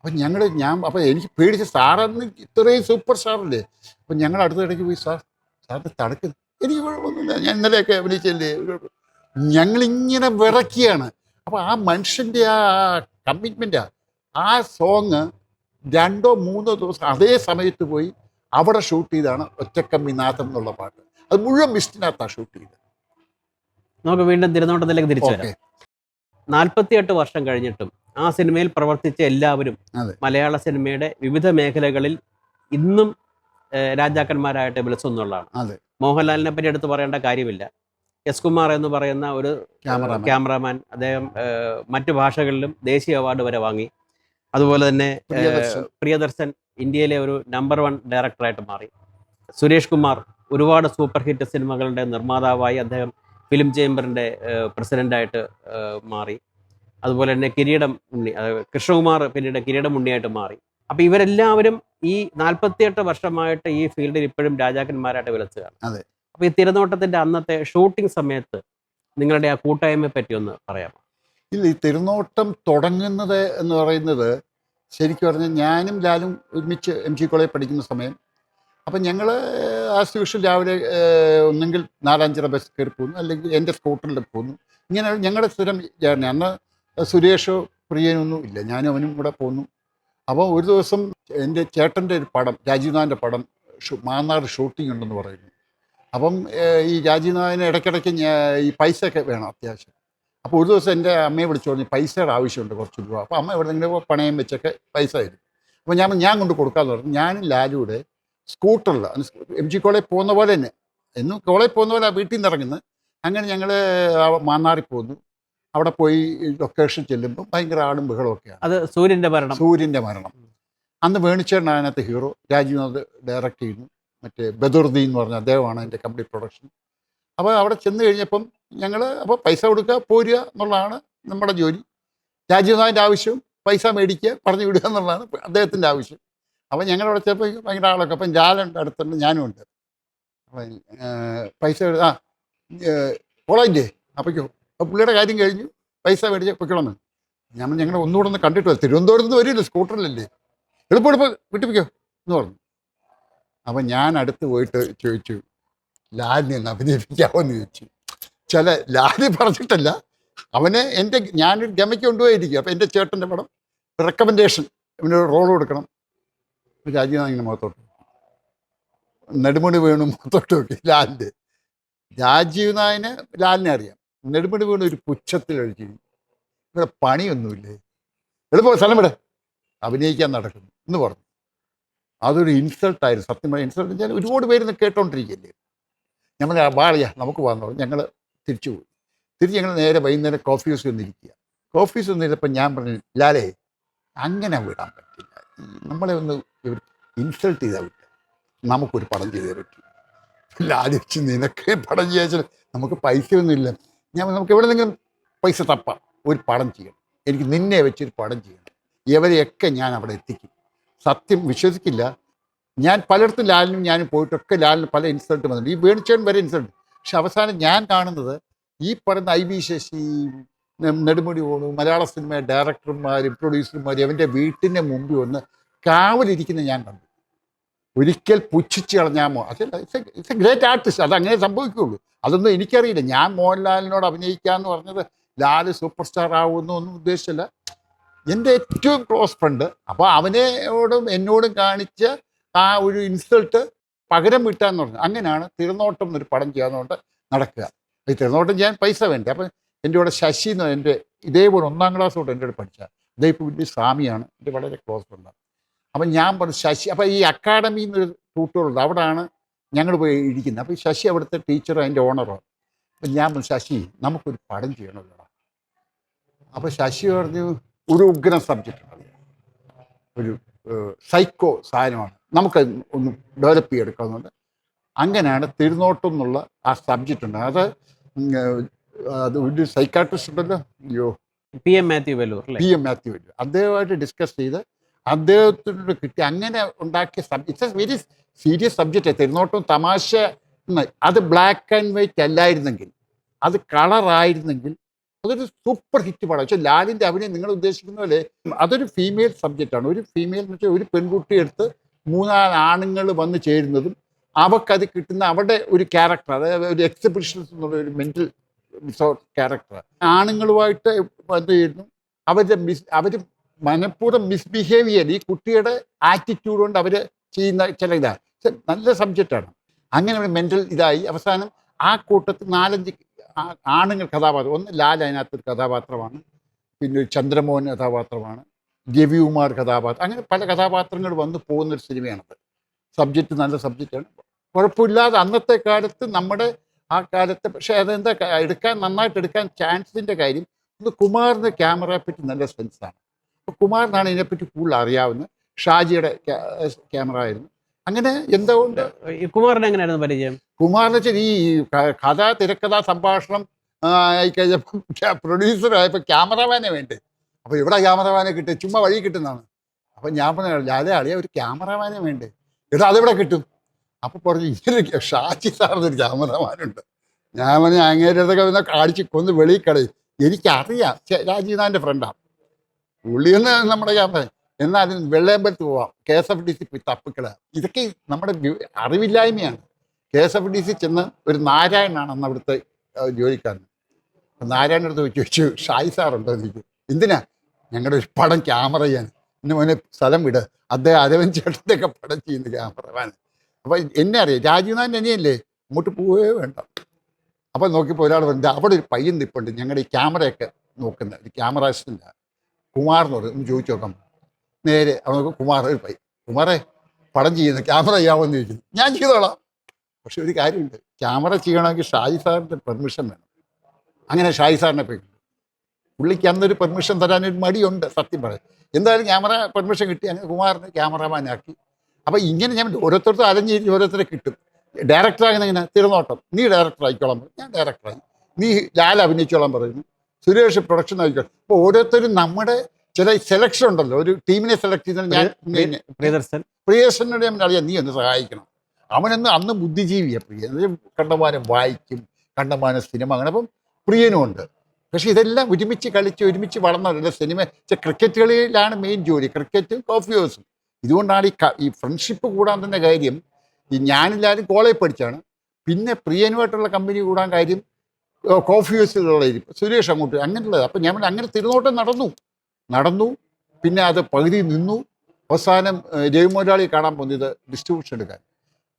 അപ്പം അപ്പം എനിക്ക് പേടിച്ച്, സാറന്ന് ഇത്രയും സൂപ്പർ സ്റ്റാറല്ലേ. അപ്പം ഞങ്ങൾ അടുത്തിടയ്ക്ക് പോയി, സാറിന് തണുക്കുന്നു. എനിക്ക് കുഴപ്പമൊന്നുമില്ല, ഞാൻ ഇന്നലെയൊക്കെ അഭിനയിച്ചല്ലേ. ഞങ്ങളിങ്ങനെ വിറയ്ക്കുകയാണ്. അപ്പോൾ ആ മനുഷ്യൻ്റെ ആ കമ്മിറ്റ്മെൻറ്റാ. ആ സോങ് 2-3 ദിവസം അതേ സമയത്ത് പോയി അവിടെ ഷൂട്ട് ചെയ്താണ് ഒറ്റക്കമ്പിനാഥൻ എന്നുള്ള പാട്ട്. അത് മുഴുവൻ മിസ്റ്റിനകത്താണ് ഷൂട്ട് ചെയ്തത്. നമുക്ക് വീണ്ടും തിരുനോട്ടത്തിലേക്ക് തിരിച്ചു വരാം. 48 വർഷം കഴിഞ്ഞിട്ടും ആ സിനിമയിൽ പ്രവർത്തിച്ച എല്ലാവരും മലയാള സിനിമയുടെ വിവിധ മേഖലകളിൽ ഇന്നും രാജാക്കന്മാരായിട്ട് വിളിച്ചൊന്നുള്ളതാണ്. മോഹൻലാലിനെ പറ്റി എടുത്ത് പറയേണ്ട കാര്യമില്ല. എസ് കുമാർ എന്ന് പറയുന്ന ഒരു ക്യാമറാമാൻ, അദ്ദേഹം മറ്റു ഭാഷകളിലും ദേശീയ അവാർഡ് വരെ വാങ്ങി. അതുപോലെ തന്നെ പ്രിയദർശൻ ഇന്ത്യയിലെ ഒരു നമ്പർ 1 ഡയറക്ടറായിട്ട് മാറി. സുരേഷ് കുമാർ ഒരുപാട് സൂപ്പർ ഹിറ്റ് സിനിമകളുടെ നിർമ്മാതാവായി അദ്ദേഹം ഫിലിം ചേംബറിൻ്റെ പ്രസിഡൻ്റായിട്ട് മാറി. അതുപോലെ തന്നെ കൃഷ്ണകുമാർ പിന്നീട് കിരീടം ഉണ്ണിയായിട്ട് മാറി. അപ്പോൾ ഇവരെല്ലാവരും ഈ 48 വർഷമായിട്ട് ഈ ഫീൽഡിൽ ഇപ്പോഴും രാജാക്കന്മാരായിട്ട് വിളിച്ചതാണ്. അപ്പോൾ ഈ തിരുനോട്ടത്തിൻ്റെ അന്നത്തെ ഷൂട്ടിംഗ് സമയത്ത് നിങ്ങളുടെ ആ കൂട്ടായ്മയെ പറ്റി ഒന്ന് പറയാമോ? ഇല്ല, ഈ തിരുനോട്ടം തുടങ്ങുന്നത് എന്ന് പറയുന്നത് ശരിക്കും പറഞ്ഞാൽ ഞാനും ലാലും ഒരുമിച്ച് MG കോളേജിൽ പഠിക്കുന്ന സമയം. അപ്പം ഞങ്ങൾ ആസ് യൂഷ്വൽ രാവിലെ ഒന്നെങ്കിൽ 4-5 ബസ് കയറി പോകുന്നു, അല്ലെങ്കിൽ എൻ്റെ സ്കൂട്ടറിൽ പോകുന്നു. ഇങ്ങനെ ഞങ്ങളുടെ സ്ഥിരം ജേർണി. അന്ന് സുരേഷോ പ്രിയനൊന്നും ഇല്ല, ഞാനും അവനും കൂടെ പോന്നു. അപ്പോൾ ഒരു ദിവസം എൻ്റെ ചേട്ടൻ്റെ ഒരു പടം, രാജീവ് നാഥൻ്റെ പടം മാന്നാർ ഷൂട്ടിംഗ് ഉണ്ടെന്ന് പറയുന്നു. അപ്പം ഈ രാജീവ് നാഥന് ഇടയ്ക്കിടയ്ക്ക് ഈ പൈസയൊക്കെ വേണം അത്യാവശ്യം. അപ്പോൾ ഒരു ദിവസം എൻ്റെ അമ്മയെ വിളിച്ചു പറഞ്ഞു, പൈസയുടെ ആവശ്യമുണ്ട്, കുറച്ച് രൂപ. അപ്പോൾ അമ്മ എവിടെയെങ്കിലും പണയം വെച്ചൊക്കെ പൈസ തരും. അപ്പോൾ ഞാൻ കൊണ്ട് കൊടുക്കാമെന്ന് പറഞ്ഞു. ഞാനും ലാലൂടെ സ്കൂട്ടറിൽ MG കോളേജിൽ പോകുന്ന പോലെ തന്നെ, എന്നും കോളേജിൽ പോകുന്ന പോലെ വീട്ടിൽ നിന്ന് ഇറങ്ങുന്നത്. അങ്ങനെ ഞങ്ങൾ മാന്നാറിൽ പോന്നു. അവിടെ പോയി ലൊക്കേഷൻ ചെല്ലുമ്പോൾ ഭയങ്കര ആടും ബഹളമൊക്കെയാണ്. അത് സൂര്യൻ്റെ മരണം. അന്ന് വേണിച്ചേട്ടൻ അതിനകത്ത് ഹീറോ, രാജീവ്നാഥ് ഡയറക്റ്റ് ചെയ്യുന്നു. മറ്റേ ബദുർദീൻ എന്ന് പറഞ്ഞ അദ്ദേഹമാണ് എൻ്റെ കംപ്ലീറ്റ് പ്രൊഡക്ഷൻ. അപ്പോൾ അവിടെ ചെന്ന് കഴിഞ്ഞപ്പം ഞങ്ങൾ അപ്പോൾ പൈസ കൊടുക്കുക, പോരുക എന്നുള്ളതാണ് നമ്മുടെ ജോലി. രാജീവ്നാഥിൻ്റെ ആവശ്യം പൈസ മേടിക്കുക, പറഞ്ഞു വിടുക എന്നുള്ളതാണ് അദ്ദേഹത്തിൻ്റെ ആവശ്യം. അപ്പം ഞങ്ങളവിടെ ചിലപ്പോൾ ഭയങ്കര ആളൊക്കെ, അപ്പം ലാലുണ്ട് അടുത്തുണ്ട്, ഞാനും ഉണ്ട്. അപ്പം പൈസ കോളേജിൻ്റെ അപ്പോഴേക്കോ അപ്പോൾ പുള്ളിയുടെ കാര്യം കഴിഞ്ഞു, പൈസ മേടിച്ച് പൊയ്ക്കണമെന്ന്. ഞങ്ങൾ ഒന്നുകൂടെ ഒന്ന് കണ്ടിട്ട് വരും, തിരുവനന്തപുരത്ത് നിന്ന് വരില്ല, സ്കൂട്ടറിലല്ലേ, എളുപ്പം വിട്ടിപ്പിക്കോ എന്ന് പറഞ്ഞു. അപ്പം ഞാൻ അടുത്ത് പോയിട്ട് ചോദിച്ചു, ലാലിനെ ഒന്ന് അഭിനയിപ്പിക്കാമോന്ന് ചോദിച്ചു. ലാലി പറഞ്ഞിട്ടല്ല, അവനെ ഞാനൊരു ഗമയ്ക്ക് കൊണ്ടുപോയിരിക്കും. അപ്പം എൻ്റെ ചേട്ടൻ്റെ പടം റെക്കമെൻഡേഷൻ, ഇവനൊരു റോൾ കൊടുക്കണം. രാജീവ് ഇങ്ങനെ മുഖത്തോട്ട്, നെടുമുടി വേണു മുഖത്തോട്ട് നോക്കി ലാലിൻ്റെ. രാജീവ് നായന് ലാലിനെ അറിയാം, നെടുമുടി വേണു ഒരു പുച്ഛത്തിൽ ഒഴിച്ചു, ഇവിടെ പണിയൊന്നുമില്ലേ, എളുപ്പം സ്ഥലം വിടെ, അഭിനയിക്കാൻ നടക്കുന്നു എന്ന് പറഞ്ഞു. അതൊരു ഇൻസൾട്ടായിരുന്നു. സത്യം പറഞ്ഞാൽ ഇൻസൾട്ട് വെച്ചാൽ ഒരുപാട് പേര് കേട്ടോണ്ടിരിക്കുകയല്ലേ. ഞങ്ങൾ വാളിയാ നമുക്ക് പോകാൻ പറഞ്ഞു. ഞങ്ങൾ തിരിച്ചു പോയി. ഞങ്ങൾ നേരെ വൈകുന്നേരം കോഫി ഹൗസിൽ വന്നിരിക്കുക. കോഫി ഹൗസിൽ വന്നിരുന്നപ്പോൾ ഞാൻ പറഞ്ഞു, ലാലേ അങ്ങനെ വിടാൻ പറ്റില്ല, നമ്മളെ ഒന്ന് ഇവർ ഇൻസൾട്ട് ചെയ്താൽ വിട്ട, നമുക്കൊരു പടം ചെയ്തേ പറ്റൂ. ലാലിച്ച് നിനക്ക് പടം ചെയ്യാച്ചാൽ നമുക്ക് പൈസയൊന്നുമില്ല, നമുക്ക് എവിടെയെങ്കിലും പൈസ തപ്പാം, ഒരു പടം ചെയ്യണം, എനിക്ക് നിന്നെ വെച്ചൊരു പടം ചെയ്യണം, ഇവരെയൊക്കെ ഞാൻ അവിടെ എത്തിക്കും. സത്യം വിശ്വസിക്കില്ല, ഞാൻ പലയിടത്തും ലാലിനും ഞാനും പോയിട്ടൊക്കെ ലാലിന് പല ഇൻസൾട്ട് വന്നിട്ടുണ്ട്, ഈ വേണിച്ചേട്ടൻ വരെ ഇൻസൾട്ട്. പക്ഷെ അവസാനം ഞാൻ കാണുന്നത് ഈ പറയുന്ന IB ശശി, നെടുമുടി വേണു, മലയാള സിനിമ ഡയറക്ടർമാരും പ്രൊഡ്യൂസർമാരും അവൻ്റെ വീട്ടിൻ്റെ മുമ്പിൽ വന്ന് കാവലിരിക്കുന്ന ഞാൻ കണ്ടു. ഒരിക്കൽ പുച്ഛിച്ച് കളഞ്ഞാമോ അതല്ല, ഇറ്റ്സ് എ ഗ്രേറ്റ് ആർട്ടിസ്റ്റ്, അതങ്ങനെ സംഭവിക്കുകയുള്ളൂ. അതൊന്നും എനിക്കറിയില്ല. ഞാൻ മോഹൻലാലിനോട് അഭിനയിക്കാമെന്ന് പറഞ്ഞത് ലാല് സൂപ്പർ സ്റ്റാർ ആവുമെന്നോ ഒന്നും ഉദ്ദേശിച്ചില്ല. എൻ്റെ ഏറ്റവും ക്ലോസ് ഫ്രണ്ട്. അപ്പോൾ അവനോടും എന്നോടും കാണിച്ച ആ ഒരു ഇൻസൾട്ട് പകരം വീട്ടാന്ന് പറഞ്ഞു. അങ്ങനെയാണ് തിരുനോട്ടം എന്നൊരു പടം ചെയ്യാന്നുകൊണ്ട് നടക്കുക. ഈ തിരുനോട്ടം ചെയ്യാൻ പൈസ വേണ്ടേ. അപ്പം എൻ്റെ കൂടെ ശശി എന്ന് എൻ്റെ ഇതേപോലെ 1ാം ക്ലാസ് തൊട്ട് എൻ്റെ കൂടെ പഠിച്ച അതേ ഇപ്പോൾ വലിയ സ്വാമിയാണ്, എൻ്റെ വളരെ ക്ലോസ് ഫ്രണ്ടാണ്. അപ്പം ഞാൻ പറഞ്ഞു ശശി, അപ്പം ഈ അക്കാഡമി എന്നൊരു ട്യൂട്ടോറുണ്ട്, അവിടെയാണ് ഞങ്ങൾ പോയി ഇരിക്കുന്നത്. അപ്പോൾ ഈ ശശി അവിടുത്തെ ടീച്ചറും അതിൻ്റെ ഓണറും. അപ്പം ഞാൻ പറഞ്ഞു ശശി നമുക്കൊരു പടം ചെയ്യണമല്ലോ. അപ്പോൾ ശശി പറഞ്ഞു ഒരു ഉഗ്രൻ സബ്ജക്റ്റ് ഉണ്ട്, ഒരു സൈക്കോ സാധനമാണ്, നമുക്ക് ഒന്ന് ഡെവലപ്പ് ചെയ്തെടുക്കാവുന്നുണ്ട്. അങ്ങനെയാണ് തിരുനോട്ടം എന്നുള്ള ആ സബ്ജക്റ്റ് ഉണ്ട്. അത് ഒരു സൈക്കാട്രിസ്റ്റ് ഉണ്ടല്ലോ, അയ്യോ PM Mathew Vellore, PM Mathew Vellore, അദ്ദേഹമായിട്ട് ഡിസ്കസ് ചെയ്ത് അദ്ദേഹത്തിനോട് കിട്ടി. അങ്ങനെ ഉണ്ടാക്കിയ it's a very serious subject. Thirunottam തമാശ അത് ബ്ലാക്ക് ആൻഡ് വൈറ്റ് അല്ലായിരുന്നെങ്കിൽ, അത് കളറായിരുന്നെങ്കിൽ അതൊരു സൂപ്പർ ഹിറ്റ് പടം. പക്ഷേ ലാലിൻ്റെ അഭിനയം നിങ്ങൾ ഉദ്ദേശിക്കുന്ന പോലെ അതൊരു ഫീമെയിൽ സബ്ജക്റ്റാണ്. ഒരു ഫീമെയിൽ എന്ന് വെച്ചാൽ ഒരു പെൺകുട്ടി എടുത്ത് 3-4 ആണുങ്ങൾ വന്ന് ചേരുന്നതും അവൾക്കത് കിട്ടുന്ന അവരുടെ ഒരു ക്യാരക്ടർ, അതായത് ഒരു എക്സിബിഷൻസ് എന്നുള്ള ഒരു മെൻ്റൽ ഡിസോർഡർ ക്യാരക്ടർ. ആണുങ്ങളുമായിട്ട് വന്നു ചേരുന്നു, അവർ മനഃപൂർവ്വം മിസ്ബിഹേവ് ചെയ്യാൻ ഈ കുട്ടിയുടെ ആറ്റിറ്റ്യൂഡ് കൊണ്ട് അവർ ചെയ്യുന്ന ചില ഇതാണ്. നല്ല സബ്ജക്റ്റാണ്. അങ്ങനെ ഒരു മെൻ്റൽ ഇതായി അവസാനം ആ കൂട്ടത്തിൽ 4-5 ആണുങ്ങൾ കഥാപാത്രം. ഒന്ന് ലാൽ അതിനകത്തൊരു കഥാപാത്രമാണ്, പിന്നെ ഒരു ചന്ദ്രമോഹൻ കഥാപാത്രമാണ്, രവികുമാർ കഥാപാത്രം, അങ്ങനെ പല കഥാപാത്രങ്ങൾ വന്ന് പോകുന്നൊരു സിനിമയാണത്. സബ്ജക്റ്റ് നല്ല സബ്ജക്റ്റാണ്, കുഴപ്പമില്ലാതെ അന്നത്തെ കാലത്ത് നമ്മുടെ ആ കാലത്ത്. പക്ഷേ അതെന്താ നന്നായിട്ട് എടുക്കാൻ ചാൻസിൻ്റെ കാര്യം ഒന്ന് കുമാറിൻ്റെ ക്യാമറയെ പറ്റി നല്ല സെൻസാണ്. അപ്പോൾ കുമാറിനാണ് ഇതിനെപ്പറ്റി കൂടുതൽ അറിയാവുന്നത്. ഷാജിയുടെ ക്യാമറ ആയിരുന്നു. അങ്ങനെ എന്തുകൊണ്ട് കുമാറിന് എങ്ങനെയായിരുന്നു പരിചയം? കുമാറിന് വെച്ചാൽ ഈ കഥ തിരക്കഥ സംഭാഷണം ആയിക്കഴിഞ്ഞപ്പോൾ പ്രൊഡ്യൂസറായപ്പോൾ ക്യാമറമാനെ വേണ്ടേ. അപ്പോൾ ഇവിടെ ക്യാമറമാനെ കിട്ടും, ചുമ്മാ വഴി കിട്ടുന്നതാണ്. അപ്പം ഞാൻ പറഞ്ഞു ലാലേ അളിയ ഒരു ക്യാമറമാനെ വേണ്ടേ. എടാ അതെവിടെ കിട്ടും? അപ്പോൾ പറഞ്ഞു ഇങ്ങനെ ഷാജി സാറിനൊരു ക്യാമറമാനുണ്ട്. ഞാൻ പറഞ്ഞു അങ്ങേരുടെ അടുത്തൊക്കെ വന്നാൽ കാണിച്ച് കൊന്ന് വെളിയിൽ കളയും. എനിക്കറിയാം രാജീവ് നാഥൻ്റെ ഫ്രണ്ടാണ് പുള്ളിയെന്ന് നമ്മുടെ ക്യാമറ. എന്നാൽ അതിന് വെള്ളയമ്പലത്ത് പോവാം, KSFDC പോയി തപ്പിക്കള. ഇതൊക്കെ നമ്മുടെ അറിവില്ലായ്മയാണ്. KSFDC ചെന്ന് ഒരു നാരായണനാണ് അന്ന് അവിടുത്തെ ജോലിക്കാരൻ. നാരായണൻ്റെ അടുത്ത് ചോദിച്ചു ഷായി സാറുണ്ടോ എന്ന് ചോദിച്ചു. എന്തിനാ? ഞങ്ങളുടെ ഒരു പടം ക്യാമറ ചെയ്യാൻ. എന്നെ മോനെ സ്ഥലം വിട്, അദ്ദേഹം അരവൻ ചേട്ടൻ്റെ ഒക്കെ പടം ചെയ്യുന്ന ക്യാമറമാൻ. അപ്പോൾ എന്നെ അറിയാം, രാജീവ് നാഥൻ എന്നെയല്ലേ, അങ്ങോട്ട് പോവേ വേണ്ട. അപ്പോൾ നോക്കിയപ്പോൾ ഒരാൾ പറഞ്ഞു അവിടെ ഒരു പയ്യൻ നിൽപ്പുണ്ട് ഞങ്ങളുടെ ഈ ക്യാമറയൊക്കെ നോക്കുന്ന ഒരു ക്യാമറ അസിസ്റ്റൻ്റ് കുമാർ എന്ന് പറയും, ഒന്ന് ചോദിച്ചു നോക്കാം. നേരെ അവർക്ക് കുമാർ ഒരു പയ്യൻ, കുമാറെ പടം ചെയ്യുന്ന ക്യാമറ ചെയ്യാമെന്ന് ചോദിക്കുന്നു. ഞാൻ ചെയ്തോളാം, പക്ഷെ ഒരു കാര്യമുണ്ട്, ക്യാമറ ചെയ്യണമെങ്കിൽ ഷാജി സാറിൻ്റെ പെർമിഷൻ വേണം. അങ്ങനെ ഷാജി സാറിനെ പോയി പുള്ളിക്ക് അന്നൊരു പെർമിഷൻ തരാനൊരു മടിയുണ്ട് സത്യം പറയാം. എന്തായാലും ക്യാമറ പെർമിഷൻ കിട്ടി. അങ്ങനെ കുമാറിന് ക്യാമറമാനാക്കി. അപ്പോൾ ഇങ്ങനെ ഞാൻ ഓരോരുത്തർക്കും അലഞ്ഞിരിച്ച് ഓരോരുത്തരെ കിട്ടും. ഡയറക്ടറാകുന്ന ഇങ്ങനെ തിരുനോട്ടം, നീ ഡയറക്ടർ ആയിക്കോളാം പറയും, ഞാൻ ഡയറക്ടറായി. നീ ലാൽ അഭിനയിച്ചോളാം പറയുന്നു, സുരേഷ് പ്രൊഡക്ഷൻ ആയിക്കോളാം. അപ്പോൾ ഓരോരുത്തരും നമ്മുടെ ചില സെലക്ഷൻ ഉണ്ടല്ലോ, ഒരു ടീമിനെ സെലക്ട് ചെയ്യുന്നത്. ഞാൻ പ്രിയദർശനോട് ഞാൻ അറിയാം, നീ ഒന്ന് സഹായിക്കണം. അവനെന്ന് അന്ന് ബുദ്ധിജീവിയാണ് പ്രിയൻ, കണ്ടമാനം വായിക്കും, കണ്ടമാനം സിനിമ, അങ്ങനെ. അപ്പം പ്രിയനും ഉണ്ട്. പക്ഷെ ഇതെല്ലാം ഒരുമിച്ച് കളിച്ച് ഒരുമിച്ച് വളർന്നതല്ല സിനിമ. ക്രിക്കറ്റ് കളിയിലാണ് മെയിൻ ജോലി, ക്രിക്കറ്റും കോഫി ഹൗസും. ഇതുകൊണ്ടാണ് ഈ ഫ്രണ്ട്ഷിപ്പ് കൂടാൻ തന്നെ കാര്യം. ഈ ഞാനെല്ലാവരും കോളേജ് പഠിച്ചാണ്. പിന്നെ പ്രിയനുമായിട്ടുള്ള കമ്പനി കൂടാൻ കാര്യം കോഫി ഹൗസിലുള്ള സുരേഷ് അങ്ങോട്ട് അങ്ങനെയുള്ളത്. അപ്പം ഞാൻ അങ്ങനെ തിരുനോട്ടം നടന്നു. പിന്നെ അത് പകുതി നിന്നു. അവസാനം ജയമൊരാളി കാണാൻ പോകുന്നത് ഡിസ്ട്രിബ്യൂഷൻ എടുക്കാൻ.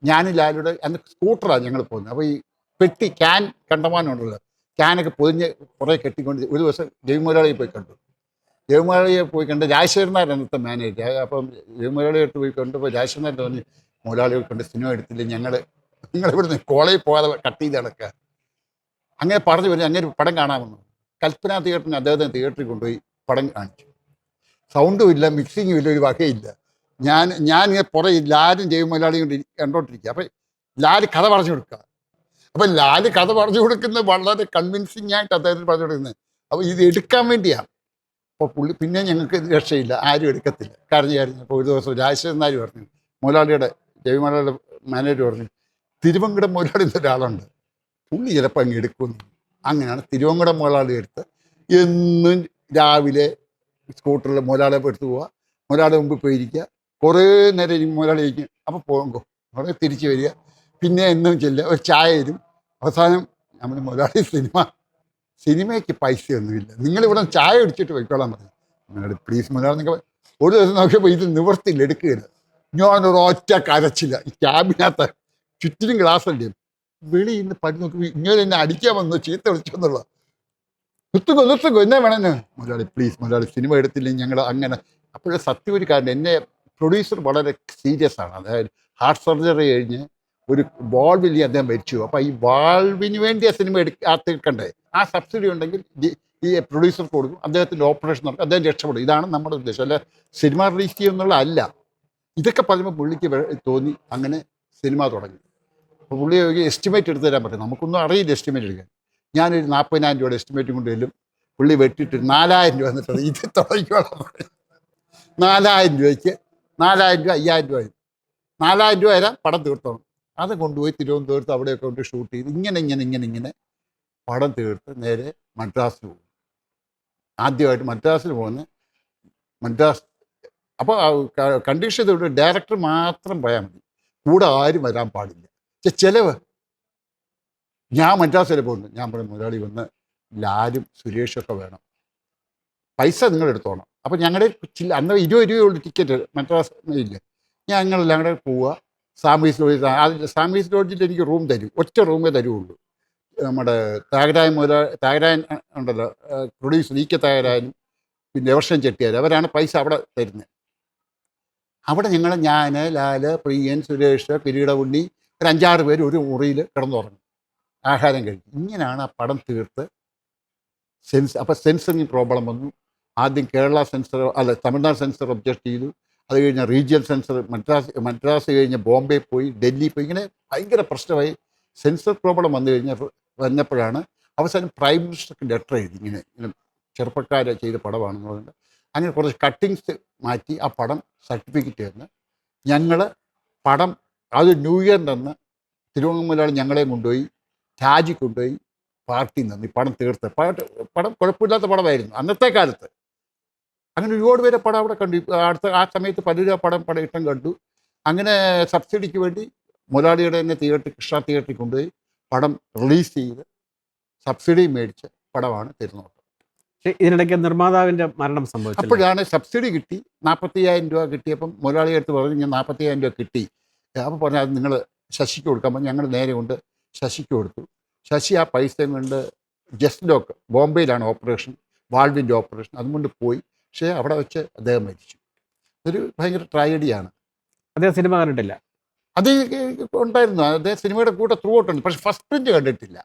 ഞാനും ലാലുടെ അന്ന് സ്കൂട്ടറാണ് ഞങ്ങൾ പോകുന്നത്. അപ്പോൾ ഈ പെട്ടി ക്യാൻ കണ്ടമാനമുണ്ടല്ലോ, ക്യാനൊക്കെ പൊതിഞ്ഞ് കുറേ കെട്ടിക്കൊണ്ട് ഒരു ദിവസം ജയമൊരാളിയെ പോയി കണ്ടു. ജയമൊരാളിയെ പോയി കണ്ട് രാജശേഖരനായിരുന്നു അന്നത്തെ മാനേജർ. അപ്പം ജയമൊരാളിയെ അടുത്ത് പോയി കണ്ടപ്പോൾ രാജശേഖരനാർ തോന്നി മുതലാളികൾ കൊണ്ട് സിനിമ എടുത്തില്ല, ഞങ്ങളിവിടുന്ന് കോളേജിൽ പോകാതെ കട്ട് ചെയ്ത് നടക്കുക. അങ്ങനെ പറഞ്ഞു അങ്ങനെ പടം കാണാമെന്നു. കൽപ്പന തിയേറ്ററിന് അദ്ദേഹത്തിന് തിയേറ്ററിൽ കൊണ്ടുപോയി പടം കാണിച്ചു. സൗണ്ടും ഇല്ല, മിക്സിങ്ങും ഇല്ല, ഒരു വകയില്ല. ഞാൻ ഇങ്ങനെ പുറകെ ലാലും ജയമൊരാളിയും കൊണ്ട് കണ്ടോണ്ടിരിക്കുക. അപ്പം ലാല് കഥ പറഞ്ഞു കൊടുക്കുക. അപ്പം ലാല് കഥ പറഞ്ഞു കൊടുക്കുന്നത് വളരെ കൺവിൻസിങ് ആയിട്ട് അദ്ദേഹത്തിന് പറഞ്ഞു കൊടുക്കുന്നത്. അപ്പോൾ ഇത് എടുക്കാൻ വേണ്ടിയാണ്. അപ്പോൾ പുള്ളി പിന്നെ ഞങ്ങൾക്ക് രക്ഷയില്ല, ആരും എടുക്കത്തില്ല, കരഞ്ഞു. അപ്പോൾ ഒരു ദിവസം രാജശേഖരനാർ പറഞ്ഞു, മുതലാളിയുടെ ജയമൊരാളിയുടെ മാനേജർ പറഞ്ഞു, തിരുവങ്കടം മുതലാളി ഒരാളുണ്ട്, പുള്ളി ചിലപ്പോൾ അങ്ങ് എടുക്കുന്നു. അങ്ങനെയാണ് തിരുവങ്കടം മുതലാളി എടുത്ത് എന്നും രാവിലെ സ്കൂട്ടറിൽ മുതലാളിയെ എടുത്ത് പോവുക, മുതലാളിയുടെ മുമ്പിൽ പോയിരിക്കുക, കുറേ നേരം ഇനി മുതലാളി കഴിക്കും. അപ്പോൾ പോകുമ്പോ അവിടെ തിരിച്ചു വരിക, പിന്നെ എന്നും ചെല്ലുക, ഒരു ചായ തരും. അവസാനം നമ്മൾ മുതലാളി സിനിമയ്ക്ക് പൈസയൊന്നുമില്ല, നിങ്ങളിവിടെ ചായ കുടിച്ചിട്ട് പോയിക്കോളാൻ പറഞ്ഞു. മുതലാളി പ്ലീസ് മുതലാളി നിങ്ങൾ. ഒരു ദിവസം നോക്കിയപ്പോൾ ഇത് നിവർത്തില്ല, എടുക്കുകയില്ല. ഞാനൊരു ഒറ്റ കരച്ചില്ല. ഈ ക്യാബിനകത്ത് ചുറ്റിനും ഗ്ലാസ്സല്ലേ, വെളിയിൽ നിന്ന് പടി നോക്കി ഇങ്ങനെ എന്നെ അടിക്കാൻ വന്നു, ചീത്ത വിളിച്ചെന്നുള്ള. നിർത്തുകോ എന്നാ വേണമെന്ന്. മുതലാളി പ്ലീസ് മുതലാളി, സിനിമ എടുത്തില്ലെങ്കിൽ ഞങ്ങൾ അങ്ങനെ. അപ്പോഴേ സത്യം ഒരു കാര്യം, എന്നെ പ്രൊഡ്യൂസർ വളരെ സീരിയസ് ആണ്. അതായത് ഹാർട്ട് സർജറി കഴിഞ്ഞ് ഒരു വാൾവില്ലേ അദ്ദേഹം മരിച്ചു. അപ്പോൾ ഈ വാൾവിന് വേണ്ടി ആ സിനിമ തീർക്കണ്ടേ, ആ സബ്സിഡി ഉണ്ടെങ്കിൽ ഈ പ്രൊഡ്യൂസർക്ക് കൊടുക്കും, അദ്ദേഹത്തിൻ്റെ ഓപ്പറേഷൻ നടക്കും, അദ്ദേഹം രക്ഷപ്പെടും. ഇതാണ് നമ്മുടെ ഉദ്ദേശം. അല്ല സിനിമ റിലീസ് ചെയ്യുന്നുള്ള അല്ല. ഇതൊക്കെ പറയുമ്പോൾ പുള്ളിക്ക് തോന്നി, അങ്ങനെ സിനിമ തുടങ്ങി. അപ്പോൾ പുള്ളി എസ്റ്റിമേറ്റ് എടുത്ത് തരാൻ പറ്റും, നമുക്കൊന്നും അറിയില്ല എസ്റ്റിമേറ്റ് എടുക്കാൻ. ഞാനൊരു 40,000 രൂപയുടെ എസ്റ്റിമേറ്റും കൊണ്ട് ചെല്ലും. പുള്ളി വെട്ടിയിട്ട് 4,000 രൂപ എന്നിട്ട് ഇത് തുടങ്ങിക്കോളാം. 4,000 രൂപയ്ക്ക് 4,000 രൂപ 5,000 രൂപ 4,000 രൂപ തരാം, പടം തീർത്തോണം. അത് കൊണ്ടുപോയി തിരുവനന്തപുരത്ത് അവിടെയൊക്കെ കൊണ്ട് ഷൂട്ട് ചെയ്ത് ഇങ്ങനെ പടം തീർത്ത് നേരെ മദ്രാസിൽ പോകും. ആദ്യമായിട്ട് മദ്രാസിൽ പോകുന്ന മദ്രാസ്. അപ്പോൾ കണ്ടീഷൻ ചെയ്ത് ഡയറക്ടർ മാത്രം പോയാൽ മതി, കൂടെ ആരും വരാൻ പാടില്ല. ചിലവ് ഞാൻ മദ്രാസിൽ പോകുന്നു, ഞാൻ പറഞ്ഞു മുതലാളി വന്ന് ലാലും സുരേഷൊക്കെ വേണം, പൈസ നിങ്ങൾ എടുത്തോണം. അപ്പോൾ ഞങ്ങളുടെ അന്ന് 20 രൂപയുള്ള ടിക്കറ്റ് മദ്രാസ് ഇല്ല. ഞങ്ങളെല്ലാം കൂടെ പോവുക. സാമീസ് ലോഡ്ജിൽ, സാമീസ് ലോഡ്ജിൽ എനിക്ക് റൂം തരും, ഒറ്റ റൂമേ തരുള്ളൂ. നമ്മുടെ ത്യാഗരായൻ ഉണ്ടല്ലോ പ്രൊഡ്യൂസർ, ഇ കെ ത്യാഗരായനും പിന്നെ എവർഷൻ ചെട്ടിയാർ, അവരാണ് പൈസ അവിടെ തരുന്നത്. അവിടെ ഞാൻ ലാല്, പ്രിയൻ, സുരേഷ്, കിരീടപുള്ളി, ഒരു 5-6 പേര് ഒരു മുറിയിൽ കിടന്നുറങ്ങും, ആഹാരം കഴിക്കും. ഇങ്ങനെയാണ് ആ പടം തീർത്ത്. അപ്പോൾ സെൻസറിങ് പ്രോബ്ലം വന്നു. ആദ്യം Kerala sensor Tamil Nadu sensor object ചെയ്തു. അത് കഴിഞ്ഞ് റീജിയൽ സെൻസർ മദ്രാസ് കഴിഞ്ഞ് ബോംബെ പോയി, ഡൽഹി പോയി, ഇങ്ങനെ ഭയങ്കര പ്രശ്നമായി. സെൻസർ പ്രോബ്ലം വന്നപ്പോഴാണ് അവസാനം പ്രൈം മിനിസ്റ്റർക്ക് ലെറ്റർ എഴുതി, ഇങ്ങനെ ചെറുപ്പക്കാരെ ചെയ്ത പടമാണെന്ന് പറഞ്ഞിട്ട്. അങ്ങനെ കുറച്ച് കട്ടിങ്സ് മാറ്റി ആ പടം സർട്ടിഫിക്കറ്റ് തന്ന് ഞങ്ങൾ പടം അത് ന്യൂ ഇയറിൻ്റെ അന്ന് തിരുവനന്തപുരം ഞങ്ങളെ കൊണ്ടുപോയി രാജി കൊണ്ടുപോയി പാർട്ടി നിന്ന് ഈ പടം തീർത്ത്. പടം കുഴപ്പമില്ലാത്ത പടമായിരുന്നു അന്നത്തെ കാലത്ത്. അങ്ങനെ ഒരുപാട് പേരെ പടം അവിടെ കണ്ടു. ആ സമയത്ത് പലരും പടം ഇട്ടം കണ്ടു. അങ്ങനെ സബ്സിഡിക്ക് വേണ്ടി മുതലാളിയുടെ തന്നെ കൃഷ്ണ തിയേറ്ററിൽ കൊണ്ടുപോയി പടം റിലീസ് ചെയ്ത് സബ്സിഡി മേടിച്ച പടമാണ് തിരുനോട്ടം. ഇതിനിടയ്ക്ക് നിർമ്മാതാവിൻ്റെ മരണം സംഭവിച്ചു. അപ്പോഴാണ് സബ്സിഡി കിട്ടി. 40,000 രൂപ കിട്ടിയപ്പം മുതലാളി അടുത്ത് പറഞ്ഞു ഞാൻ 40,000 രൂപ കിട്ടി. അപ്പോൾ പറഞ്ഞാൽ അത് നിങ്ങൾ ശശിക്ക് കൊടുക്കാൻ. ഞങ്ങൾ നേരെ കൊണ്ട് ശശിക്ക് കൊടുത്തു. ശശി ആ പൈസയും കൊണ്ട് ജസ്റ്റ് ലോക്ക്, ബോംബെയിലാണ് ഓപ്പറേഷൻ, വാൾവിൻ്റെ ഓപ്പറേഷൻ, അതുകൊണ്ട് പോയി. പക്ഷേ അവിടെ വെച്ച് അദ്ദേഹം മരിച്ചു. ഒരു ഭയങ്കര ട്രാജഡിയാണ്. അദ്ദേഹം സിനിമ കണ്ടിട്ടില്ല. അത് ഉണ്ടായിരുന്നു, അദ്ദേഹം സിനിമയുടെ കൂടെ ത്രൂ ഔട്ടുണ്ട്. പക്ഷെ ഫസ്റ്റ് പ്രിൻ്റ് കണ്ടിട്ടില്ല.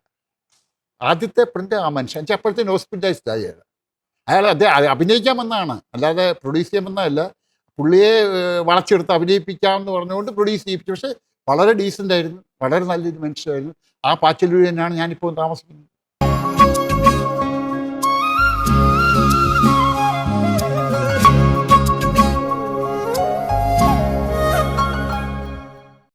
ആദ്യത്തെ പ്രിൻ്റ് ആ മനുഷ്യൻ അപ്പോഴത്തേന് ഹോസ്പിറ്റലൈസ്ഡ് ആയി. അദ്ദേഹം അഭിനയിക്കാൻ വന്നതാണ്, അല്ലാതെ പ്രൊഡ്യൂസ് ചെയ്യാൻ വന്നതല്ല. പുള്ളിയെ വളച്ചെടുത്ത് അഭിനയിപ്പിക്കാമെന്ന് പറഞ്ഞുകൊണ്ട് പ്രൊഡ്യൂസ് ചെയ്യിപ്പിച്ചു. പക്ഷേ വളരെ ഡീസൻ്റ് ആയിരുന്നു, വളരെ നല്ലൊരു മനുഷ്യരായിരുന്നു. ആ പാച്ചലൂർ തന്നെയാണ് ഞാനിപ്പോൾ താമസിക്കുന്നത്.